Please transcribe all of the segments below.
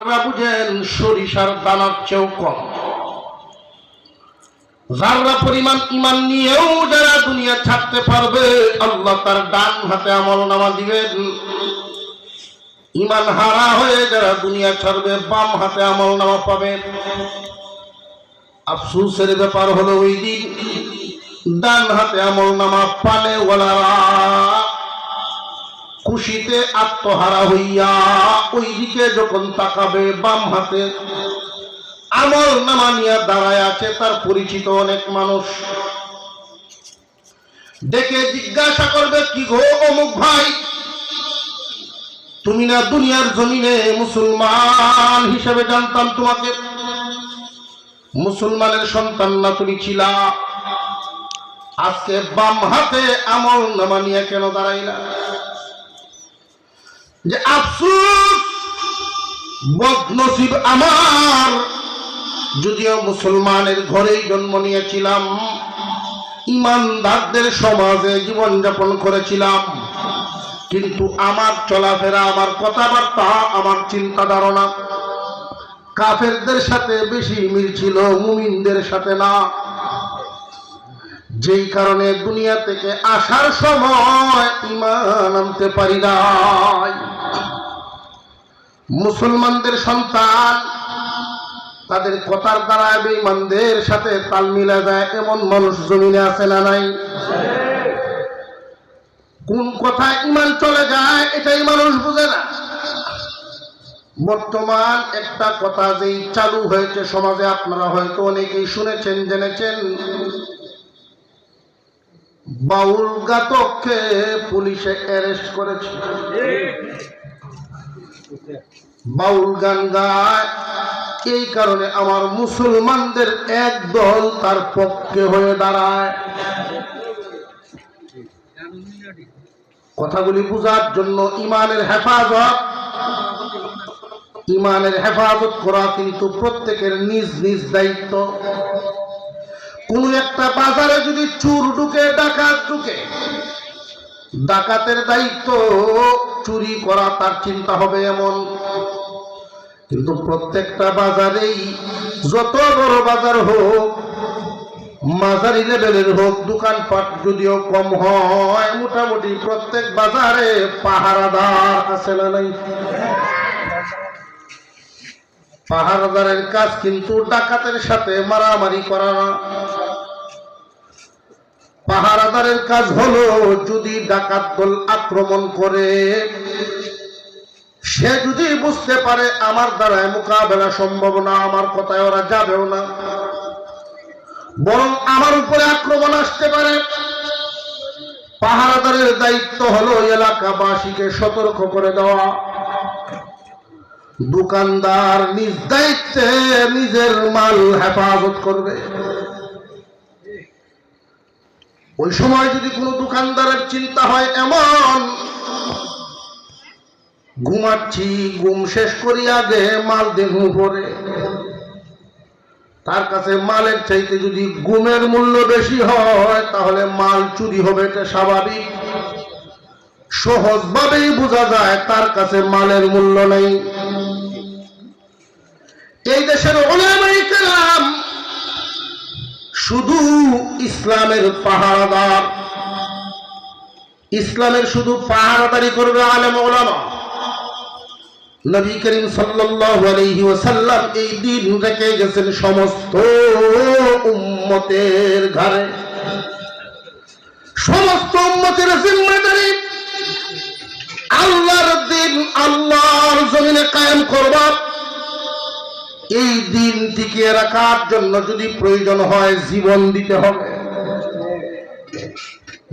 আপনারা বুঝেন সরিষার দানার চেয়েও কম। যারা পরিমাণ ইমান নিয়েও যারা দুনিয়া ছাড়তে পারবে, আল্লাহ তার ডান হাতে আমলনামা দিবেন। ইমান হারা হয়ে যারা দুনিয়া ছাড়বে, বাম হাতে আমলনামা পাবে। আফসোসের ব্যাপার হলো ওই দিন ডান হাতে আমলনামা পালে ওয়ালারা খুশিতে আত্মহারা হইয়া ওই দিকে যখন তাকাবে, বাম হাতে আমলনামা নিয়ে দাঁড়ায় আছে তার পরিচিত অনেক মানুষ। ডেকে জিজ্ঞাসা করবে, কি গো অমুক ভাই, তুমি না দুনিয়ার জমিনে মুসলমান হিসেবে জানতাম তোমাকে, মুসলমানের সন্তান না তুমি ছিলা, আজকে বাম হাতে আমলনামা নিয়ে কেন দাঁড়াইলা? যে আফসোস, বদনসিব আমার, যদিও মুসলমানের ঘরেই জন্ম নিয়েছিলাম, ইমানদারদের সমাজে জীবন যাপন করেছিলাম, কিন্তু আমার চলাফেরা, আমার কথাবার্তা, আমার চিন্তা ধারণা কাফেরদের সাথে বেশি মিল ছিল, মুমিনদের সাথে না। যেই কারণে দুনিয়া থেকে আসার সময় ঈমান আনতে পারি নাই। মুসলমানদের সন্তান তাদের কথার দ্বারা বেঈমানদের সাথে তাল মিলা যায়, এমন মানুষ জমিনে আছে না নাই? কোন কথায় ঈমান চলে যায় এটাই মানুষ বুঝে না। বর্তমান একটা কথা যেই চালু হয়েছে সমাজে, আপনারা হয়তো অনেকেই শুনেছেন, জেনেছেন, বাউল গাতককে পুলিশে অ্যারেস্ট করেছে। বাউল গান গায়, এই কারণে আমার মুসলমানদের এক দল তার পক্ষে হয়ে দাঁড়ায়। কথাগুলি বুঝার জন্য ইমানের হেফাজত করা কিন্তু প্রত্যেকের নিজ নিজ দায়িত্ব। কোন একটা বাজারে যদি চোর ঢুকে, ডাকাত ঢুকে, ডাকাতের দায়িত্ব চুরি করা, তার চিন্তা হবে এমন। কিন্তু প্রত্যেকটা বাজারেই, যত বড় বাজার হোক, মাঝারি লেভেলের হোক, দোকানপাট যদিও কম হয়, মোটামুটি প্রত্যেক বাজারে পাহারাদার আছে না নাই? পাহারাদারের কাজ কিন্তু ডাকাতের সাথে মারামারি করা না। পাহারাদারের কাজ হলো, যদি ডাকাত দল আক্রমণ করে, সে যদি বুঝতে পারে আমার দ্বারায় মোকাবেলা সম্ভব না, আমার কথায় ওরা যাবেও না, বরং আমার উপরে আক্রমণ আসতে পারে, পাহারাদারের দায়িত্ব হলো এলাকাবাসীকে সতর্ক করে দেওয়া। দোকানদার নিজ দায়িত্বে নিজের মাল হেফাজত করবে। ওই সময় যদি কোনো দোকানদারের চিন্তা হয় এমন, ঘুমাচ্ছি, ঘুম শেষ করি আগে মাল দেখুন পরে, তার কাছে মালের চাইতে যদি ঘুমের মূল্য বেশি হয়, তাহলে মাল চুরি হবে, এটা স্বাভাবিক। সহজভাবেই বোঝা যায় তার কাছে মালের মূল্য নেই। এই দেশের উলামায়ে কেরাম শুধু ইসলামের পাহারাদার, ইসলামের শুধু পাহারাদারি করবে আলেম ওলামা। নবী করিম সাল্লাল্লাহু আলাইহি ওয়াসাল্লাম এই দিন রেখে গেছেন সমস্ত উম্মতের ঘাড়ে। সমস্ত উম্মতের জিম্মাদারি আল্লাহর দিন আল্লাহর জমিনে কায়েম করবা। এই দিন টিকিয়ে রাখার জন্য যদি প্রয়োজন হয় জীবন দিতে হবে।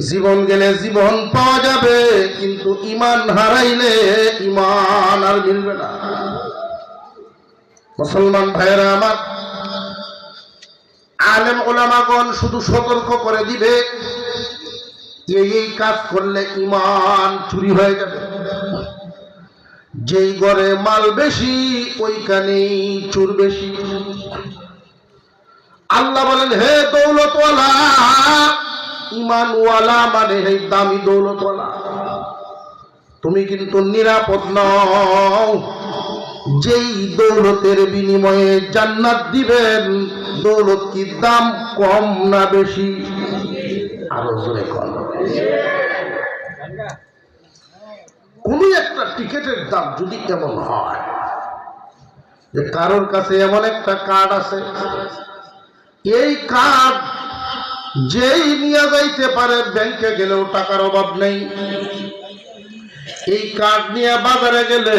জীবন গেলে জীবন পাওয়া যাবে, কিন্তু ঈমান হারাইলে ঈমান আর মিলবে না। মুসলমান ভাইয়েরা আমার, আলেম ওলামাগণ শুধু সতর্ক করে দিবে, এই কাজ করলে ঈমান চুরি হয়ে যাবে। যেই ঘরে মাল বেশি ওইখানেই চোর বেশি। আল্লাহ বলেন, হে দৌলতওয়ালা, ঈমানওয়ালা মানে হে দামি দৌলতওয়ালা, তুমি কিন্তু নিরাপদ নও। যেই দৌলতের বিনিময়ে জান্নাত দিবেন, দৌলত কি দাম কম না বেশি? আরো জোরে কম। কোন একটা টিকেটের দাম যদি এমন হয় যে কারোর কাছে এমন একটা কার্ড আছে, এই কার্ড যেই নিয়ে যাইতে পারে, ব্যাংকে গেলেও টাকার অভাব নেই, এই কার্ড নিয়ে বাজারে গেলে